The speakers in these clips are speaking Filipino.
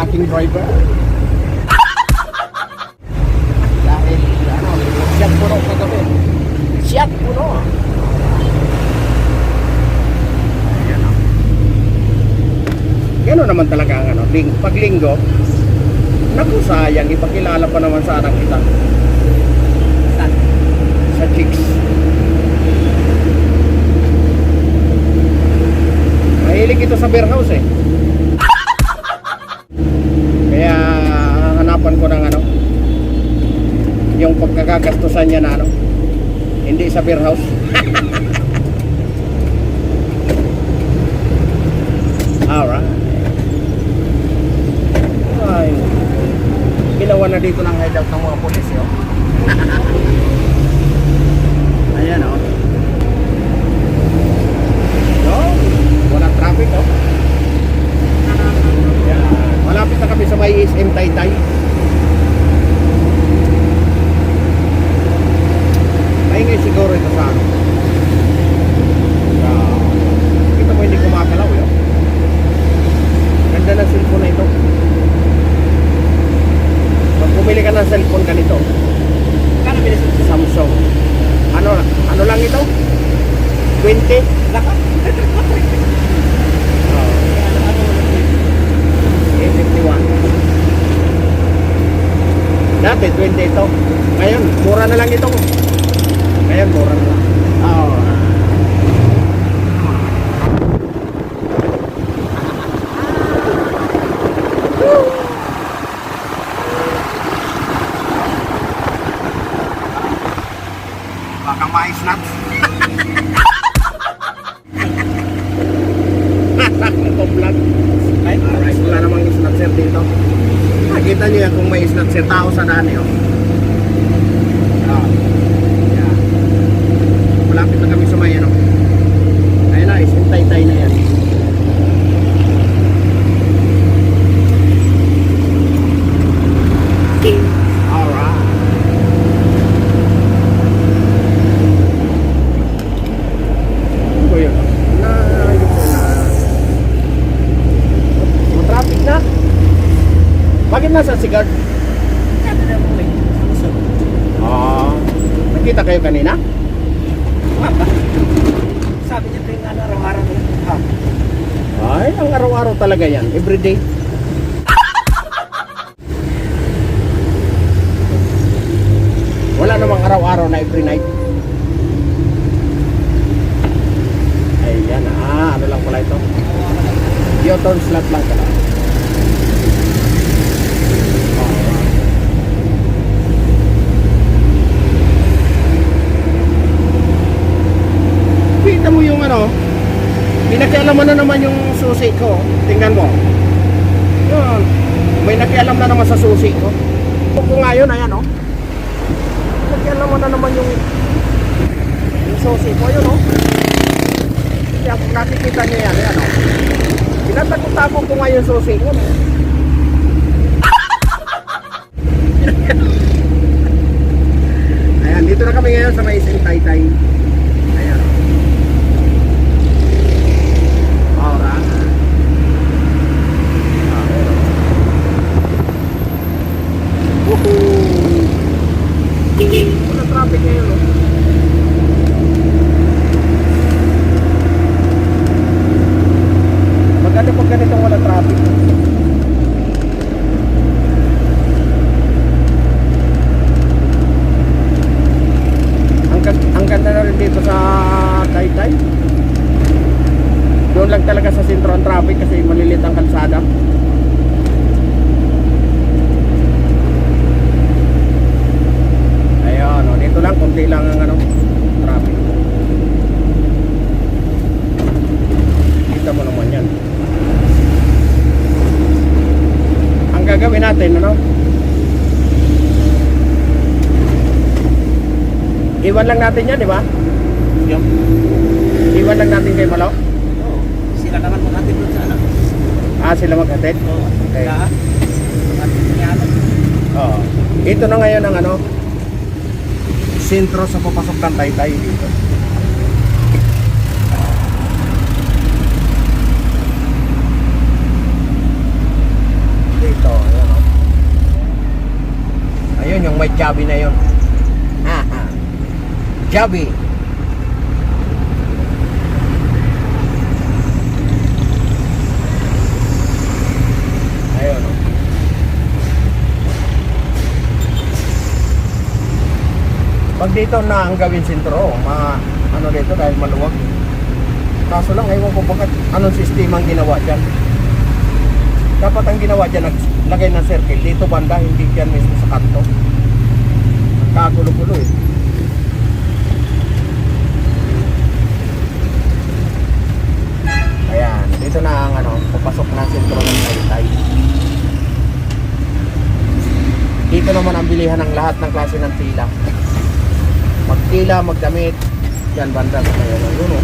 aking driver. Dahil ano, siyat puno kagabi. Siyat puno. Ayan o. Gano'n naman talaga ang ano, pag linggo, naku sayang, ipakilala pa naman sana kita. Sa chicks. Mahilig ito sa beer house eh. Kaya hanapan ko ng ano, yung pagkakagastusan niya na ano, hindi sa beer house. Alright. Ay, ginawa na dito ng hideout ng mga polis yun. Ayan o. No, walang traffic o. Ayan. Malapit na kami sa may SM Taytay. Maingay siguro ito sa ano. Kita mo hindi kumakalaw yun. Ganda ng cellphone na ito. Pag pumili ka ng cellphone ganito, kano bilis ito? Samsung. Ano lang ito? 20? Laka? A51. Dati 20 ito. Ngayon, mura na lang ito. Ngayon, mura na lang. Oo. Baka ma-snaps. Nagpo-vlog. Alright, wala namang snapser dito. Nakita niyo yan kung may snapser tao sa daan yun. Yan. Malapit na kami sa may ano. Ayun na, isintay-tay na yan. Alright. Ano ba yun? Traffic na. Bakit nasa Sigard? Nakita kayo kanina? Sabi niya ito yung araw-araw. Ay, ang araw-araw talaga yan. Everyday. Wala namang araw-araw na every night. Ayan, ano lang pala ito? U-turn slot lang pala. Kita mo yung ano, pinakialam mo na naman yung susi ko. Tingnan mo. Yun. May nakialam na naman sa susi ko. Kung ngayon, ayan o. Nakialam mo na naman yung susi ko. Yun o. Kaya kung nakikita niyo yan, ayan o. Pinatagutapon ko ngayon susi ko. Ayan, dito na kami ngayon sa may SM Taytay. Ayan. Alright. Woohoo! Wala traffic ngayon, no? Maganda pag ganitong wala traffic. Ang ganda na rin dito sa Taytay. Doon lang talaga sa sentro ang traffic kasi malilit ang kalsada. Ayun, no, dito lang konti lang ang ano, traffic. Kita mo naman yan. Ang gagawin natin, ano? Iwan lang natin yan, di ba? Yup. Iwan lang natin kay Malo. Oo. Sila naman maghatid doon sa anak. Sila maghatid? Oo. Okay. Kaya, maghatid niya anak. Oo. Ito na ngayon ang ano, sentro sa papasok ng Taytay dito. Ayun, yung may Jabi na yun. Jabi. Ayun, oh. Pag dito na ang gawin sentro, ano dito dahil maluwag. Kaso lang, ewan ko bakit anong sistema ang ginawa dyan. Dapat ang ginawa dyan, naglagay ng circle dito banda, hindi dyan mismo sa kanto. Kagulo-gulo eh. Ayan, dito na ang papasok na sentro ng Taytay. Dito naman ang bilihan ng lahat ng klase ng tila. Magtila, magdamit. Yan banda sa kayo ng dulo.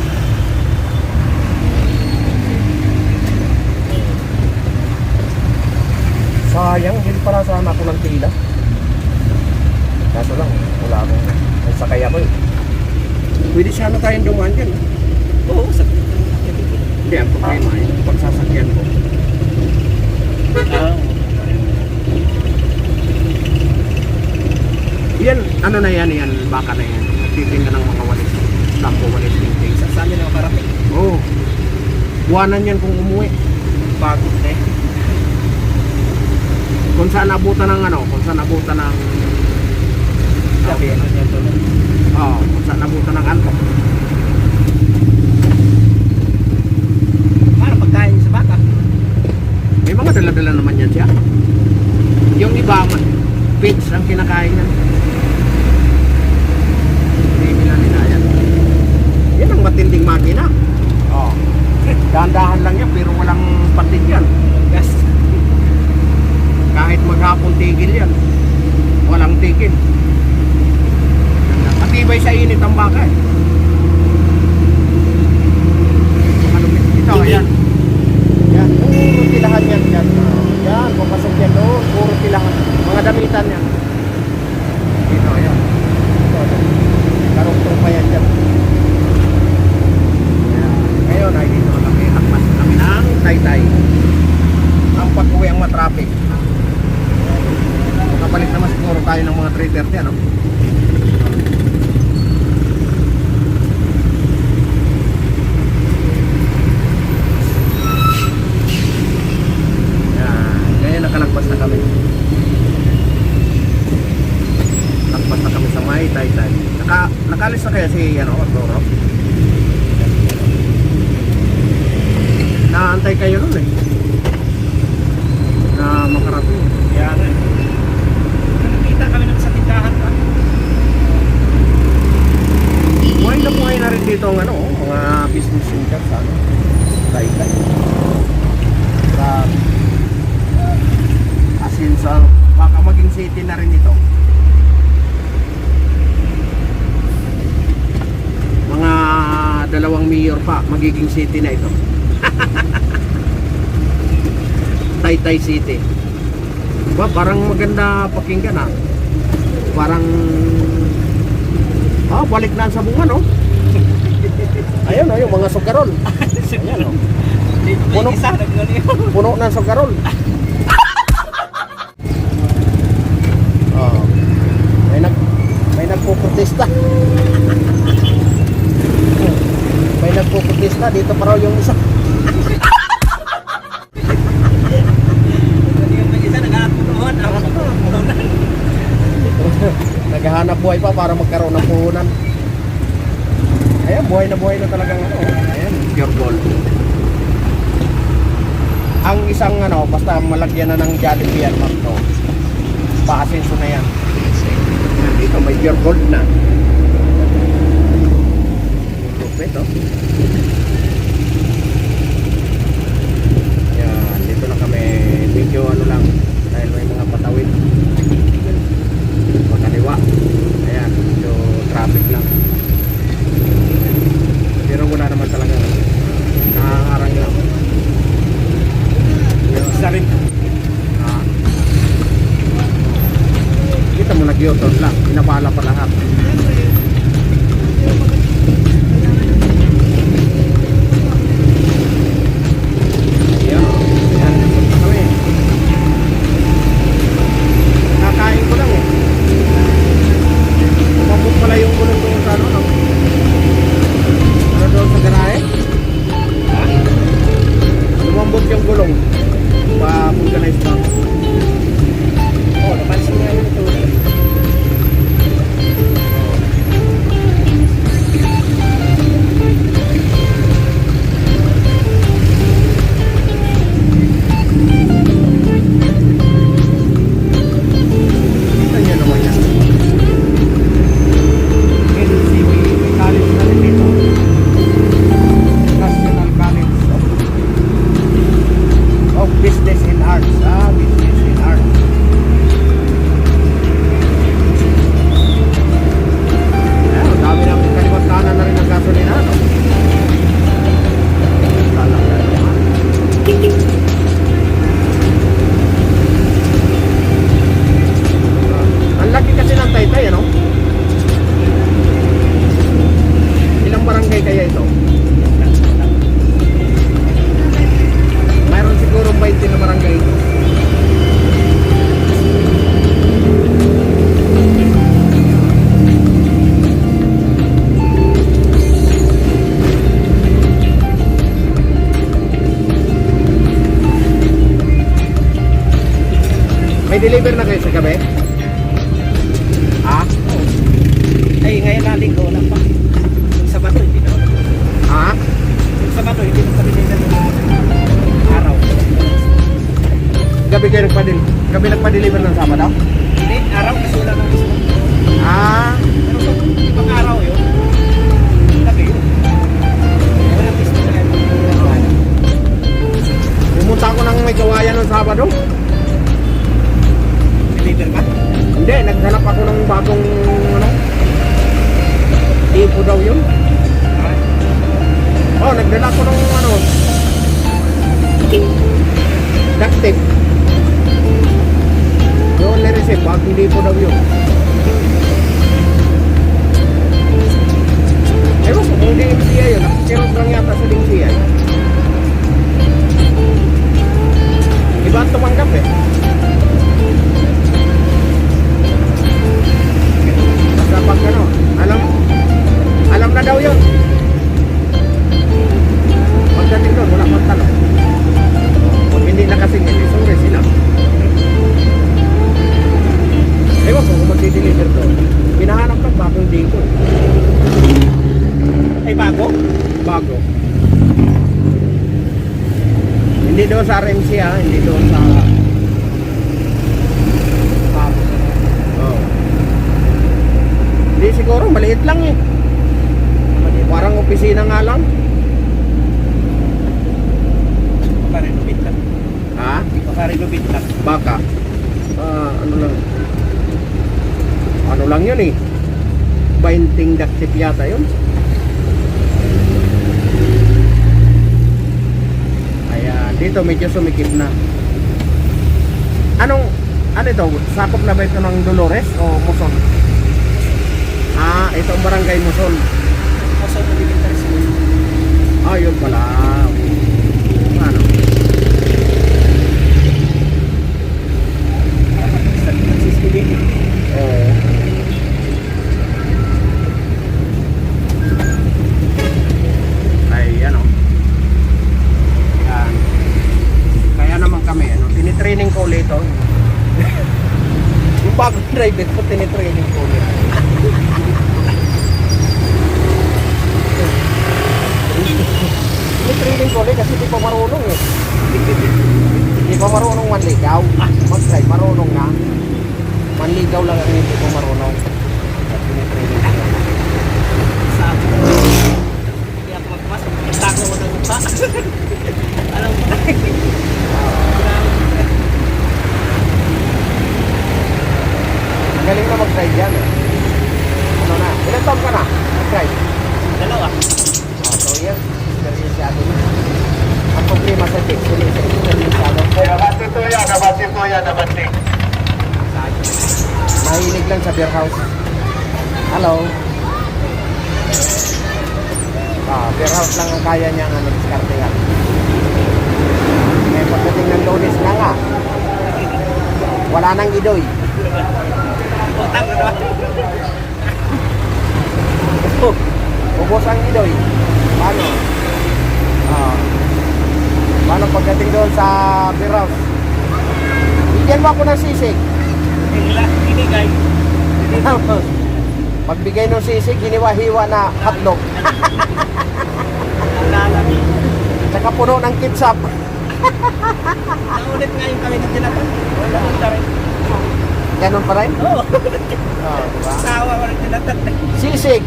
Sayang, hindi pala sana ako ng tila. Kaso lang, wala akong sakay ako eh. Pwede sana tayong dumaan dyan. Oo, sakit. Hindi, ang problema eh. Pagsasakyan ko. Yan, ano na yan, baka na yan. Nagtitinda ng mga walis. Tampo walis tinting. Saan din ako karating? Oo. Buwanan yan kung umuwi. Pagod na eh. Kung saan nabutan ng kung saan nabutan ng Sabi, ano niya to? kung saan nabutan ng antok. Para pagkain sa bata. May mga dala-dala naman yan siya. Yung iba, pigs ang kinakain yan. Hindi nila yan. Yan ang matinding makina. Dahan-dahan lang yan, pero walang patig yan. Gas. Kahit maghapon tigil yan. Walang tigil. Matibay sa init ang baka eh. Ito, ayan. Yan, puro tilahan yan dyan. Yan, papasok yan doon. Puro tilahan. Mga damitan yan. Dito, ayan. Ito. Karong-tong pa yan dyan. Ayan. Ngayon ay dito na kami. Lakpas kami ng Taytay. Ang pag-uwi ang matraffic. Makabalik naman siguro tayo ng mga 3:30, ano? Nakalagpas na kami. Lagpas na kami sa may Taytay. Nakalis na kaya si Arturo? Naantay kayo nun eh. Na makarating. Kaya nga. Nakikita kami ng sa tindahan pa. Buhay na rin dito ang mga business center sa Taytay. Sa baka maging city na rin ito. Mga 2 mayor pa magiging city na ito. Taytay City. Diba? Parang maganda pakinggan ah. Parang balik na ang sabungan oh. Ayun oh, yung mga sugarol. Ayan oh. Puno na ang sugarol. May nagpo-protesta. May nagpo-protesta dito pa raw yung isa. Yung isa naghahanap puhunan. Naghahanap buhay pa para magkaroon ng puhunan. Ayan, buhay na talagang ayan, pure gold. Ang isang basta malagyan na ng Jollibee yan, to. Pa-asenso na yan. Dito may pure gold na. Lupit oh. Yan, dito na kami. Medyo lang dahil may mga patawid. Makaliwa. Ayan, medyo traffic lang. Pero wala naman talaga. Nakaharang lang. Isa rin. Kita mo nag-u-turn lang, pinapala pa lahat. Ayan, yan, punta kami. Kakain ko lang eh. May deliver na kayo sa gabi? Ha? Ay, ngayon na linggo, wala pa. Yung Sabado, hindi na. Ha? Yung Sabado, hindi na kami nila ng araw. Gabi kayo gabi nagpa-deliver ng Sabado? Hindi, araw kasi wala nang gusto. Ah, Pero pag araw yun, gabi yun. Wala gusto na kayo. pumunta ako ng may kawayan ng Sabado. Deliver ba? Hindi, naghanap ako ng bagong ano. Tipo daw yun. Oh, nagdala ko ng ano. Duct tape. Yung na-receive, bagong tipo daw yun. Ewan ko kung DMCA yun. Nakikirot lang yata sa DMCA. Iba ang tumanggap eh. Basta pag ano, alam na daw yun. Pagdating doon, wala pang tanong. Kung hindi nakasingin, sorry sila. Ewan ko kung magdi-deliver doon. Hinahanap ng bagong dito. Ay, bago? Bago. Hindi doon sa RMC ha, hindi doon sa oh. Hindi siguro, maliit lang eh. Parang opisina nga lang. Makarenovate lang. Ha? Makarenovate lang. Baka. Ano lang. Ano lang yun eh. Binding duct tape yata yun. Ayan, dito medyo sumikip na. Ano ito? Sakop na ba ito ng Dolores o Muson? Ah, ito ang barangay Muson. Kaso elementary school. Ah, yun pala. Ano? CCTV. Eh. Ay, ano. Yan. Kaya naman kami, ano, tinitraining ko ulit ito. Yung bagong driver ko, tinitraining ko ulit. Tinitraining ko ulit kasi di pa marunong eh. Di pa marunong manligaw. Mag-drive, marunong na. Manligaw lang ang hindi ko marunong. At tinitraining ko ulit. Sabi ko, hindi ako magpas. Tako mo ng mukha. Alam mo na. Galing na mag-drive yan eh. Ano na? Ilan taon ka na? Mag-drive? Dalawa. Oh, 2 years. Experienceado na. Ang problema sa tips, hindi sa experienceado. Mahilig lang sa beer house. Hello. Beer house lang ang kaya niya nga mag-diskartehan. Ngayon pagdating ng Lunes na nga, wala nang idoy. Utang na. Ubos ang idoy. Paano? Paano pagdating doon sa beer house? Bigyan mo ako ng sisig. Inigay. Pagbigay ng sisig, hiniwa-hiwa na hotdog. Alala. Tsaka puno ng ketchup. Naulit nga yung kami ng tinatan. Wala nang tarin. Ganon pa rin? Oo. Diba? Sawa ko ng tinatan. Sisig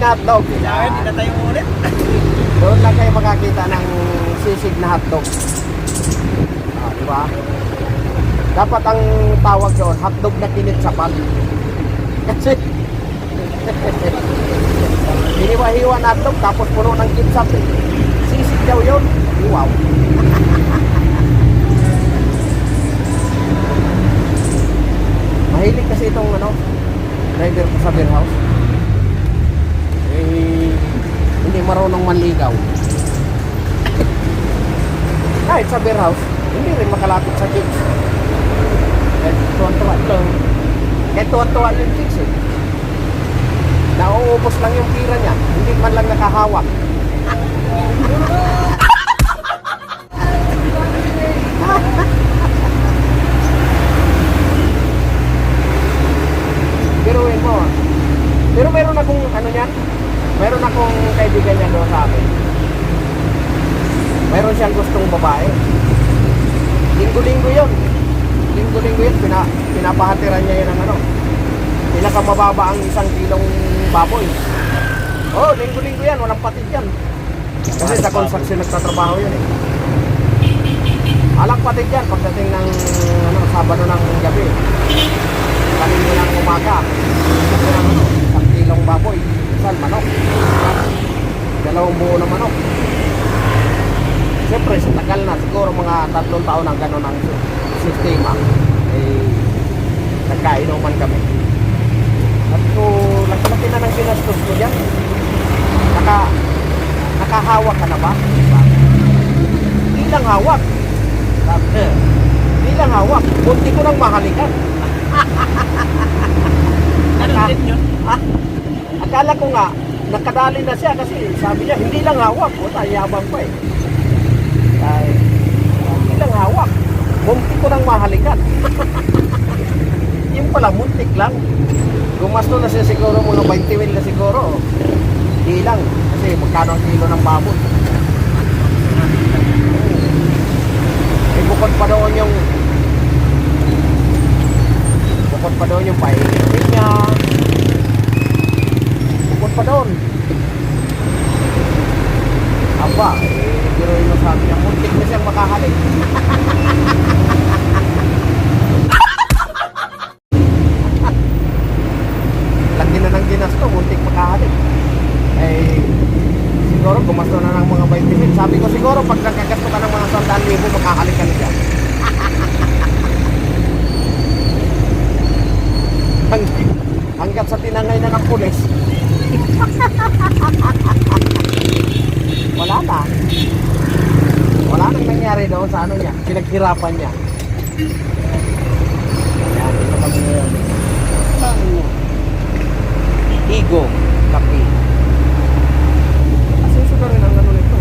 na hotdog. Kaya tinatay mo ulit. Doon lang kayo makakita ng sisig na hotdog. Diba? Dapat ang tawag doon, hotdog na kinitsapan. Kasi hiniwa-hiwa na hotdog tapos puno ng ketchup eh. Sisig daw yun. Wow. Mahilig kasi itong ano, driver ko sa beer house. Eh, hindi marunong manligaw. Kahit sa beer house, hindi rin makalapit sa chicks. Kahit tuwan-tuwa yung chicks eh. Nauubos lang yung pira niya, hindi man lang nakahawak. Linggo-linggo yun. Linggo-linggo yun. Pinapahatiran niya yun ng ano. Pinakamababa ang 1 kilong baboy. Oh, linggo-linggo yan. Walang patid yan. Kasi sa construction nagtatrabaho yun eh. Alang patid yan pagdating ng ano, Sabado ng gabi. Kanina ng umaga. Kasi ng ano, 1 kilong baboy. Isang manok. 2 buo na manok. Siyempre, sa tagal na, siguro mga 3 taon ang gano'n ang sistema. Eh, nagkainuman kami. At ko, laki na ng sinastos mo dyan. Nakahawak ka na ba? Hindi lang hawak. Hindi lang hawak. Bunti ko nang mahalikan. Ano din yun? Akala ko nga, nakadali na siya kasi sabi niya, hindi lang hawak. Puta, yabang pa eh. Ay, hindi lang hawak. Muntik ko nang mahalikan. Yung pala, muntik lang. Gumasto na siya siguro muna 20 mil na siguro. Hindi lang. Kasi magkano ang kilo ng baboy. Eh, bukod pa doon yung paigit niya. Bukod pa doon. Aba, pero yung sabi niya, muntik na siyang makahalik. Lagi na ng ginasto, muntik makahalik. Eh, siguro gumasto na ng mga 20 mil. Sabi ko siguro pag nagkagasto ka ng mga 100,000, makahalik ka na siya. Hanggat sa tinangay na ng pulis. Wala na. Wala nang nangyari doon sa ano niya. Pinaghirapan niya. Ayan, ito kami ngayon. Igo, kape. Asuso na rin ang ano nito.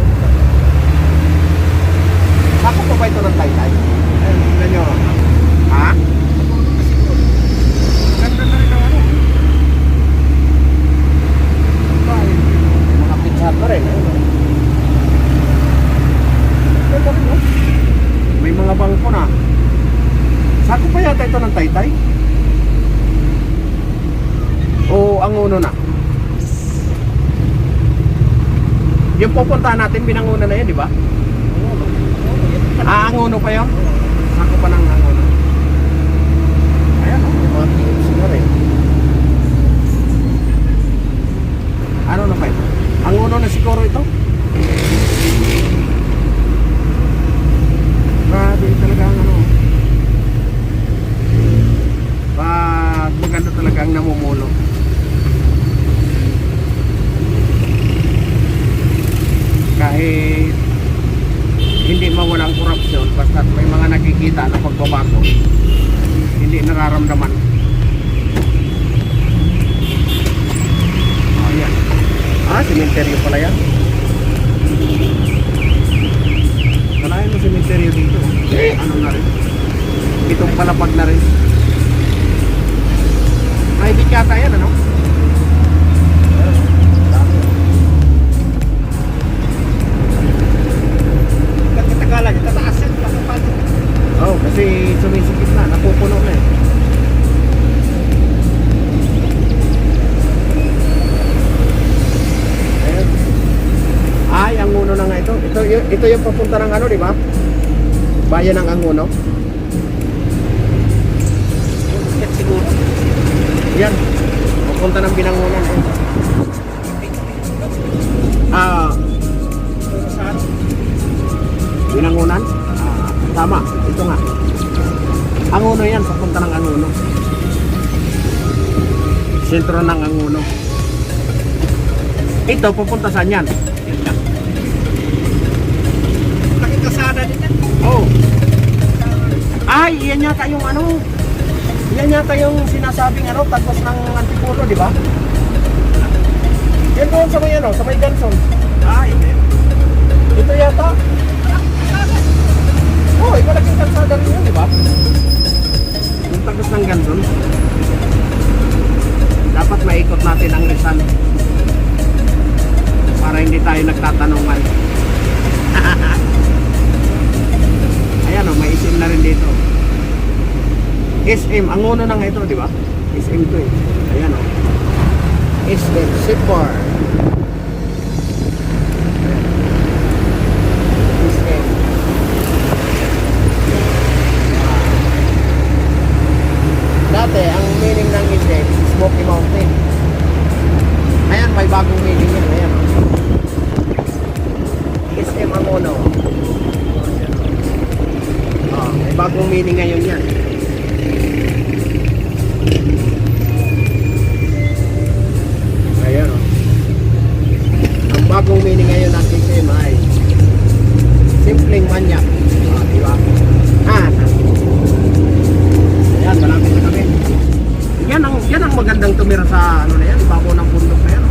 Sako pa ba ito ng taytay? Ayun, tingnan nyo. Ha? Ganda na rin ang ano. May mga pizza pa rin. May mga bangko na. Sako pa yata ito ng taytay? O ang uno na? Yung pupuntahan natin, binanguna na yan, di ba? Ang uno pa yun? Sako pa ng ang uno. Ayan, may mga tips na rin. Ano na pa ito? Ang uno na siguro ito? Grabe talaga ang ano. Pag maganda talaga ang namumulo. Kahit hindi mawalang korupsyon, basta may mga nakikita na pagbabago, hindi nararamdaman. Oh, yan. Sementeryo pala yan. Kalahin mo sementeryo dito. Ano na rin? Itong palapag na rin. Private yata yan, ano? Katagalan, tataas yan. Oo, kasi sumisikip na. Napupuno na eh. Ayun. Ay, ang uno na nga ito. Ito yung papunta ng ano, di ba? Bayan ng Anguno. Yan siguro. Yan. Papunta ng Binangunan. Binangunan? Tama. Ito nga. Anguno yan. Papunta ng Anguno. Sentro ng Anguno. Ito, papunta saan yan? Yan lang. Laking kasada din yan. Oh. Ay, yan yata yung ano. Yan yata yung sinasabing ano, tagos ng Antipulo, di ba? Yan doon sa may ano, sa may Ganson. Hindi. Ito yata. Oh, malaking kalsada rin yun, di ba? Yung tagos ng Ganson. Dapat maikot natin ang Rizal. Para hindi tayo nagtatanungan. Ayan. Ayan o, may SM na rin dito. SM, ang uno nang ito, di ba? SM to eh. Ayan o. SM, zipper. SM. Dati, ang meaning ng SM, Smoky Mountain. Ayan, may bagong meaning yan. Ayan o. SM ang uno. May bagong meaning ngayon yan. Ayan o. Ang bagong meaning ngayon ng SM ay simpleng manyak. Diba? Ayan, malapit na kami. Yan ang magandang tumira sa ano na yan, ibabaw ng bundok na yan.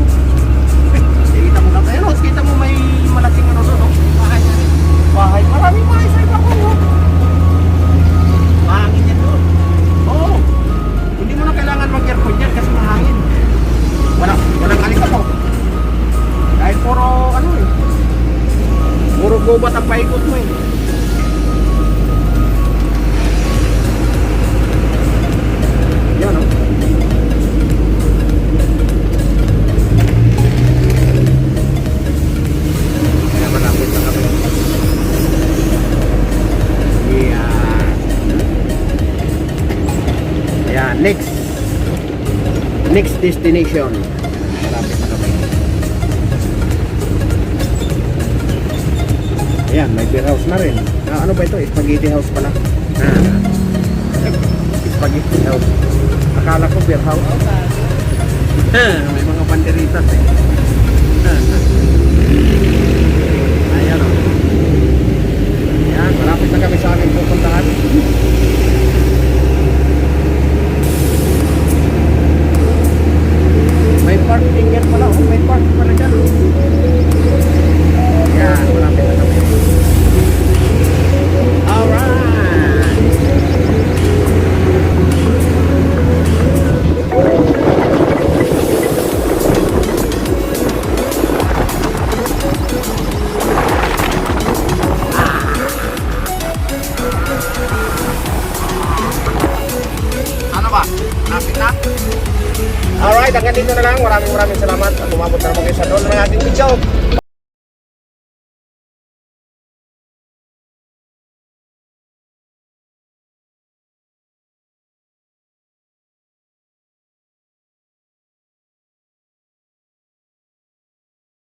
Kita mo na tayo, kita mo may malaking ano doon, no? Bahay na rin. Bahay, maraming bahay sa ibabaw, no? Mahangin yan doon. Oo. Hindi mo na kailangan mag-aircon yan kasi mahangin. Walang alika po. Dahil puro ano eh. Puro gubat ang paikot mo eh. Yan o. Kaya malapit na kami. Ayan, next destination. Malapit na kami. Ayan, may beer house na rin. Ano ba ito? Spaghetti house pala. Spaghetti house. Akala ko beer house. May mga banderitas eh. Ayan o. Ayan, malapit na kami sa aming pupuntahan. May parking yan pala. May parking pala dyan. Ayan, malapit na kami. Alright. Ano ba? Lapit na? Alright, hanggang dito na lang. Maraming salamat at umabot na naman kayo sa doon ng ating video.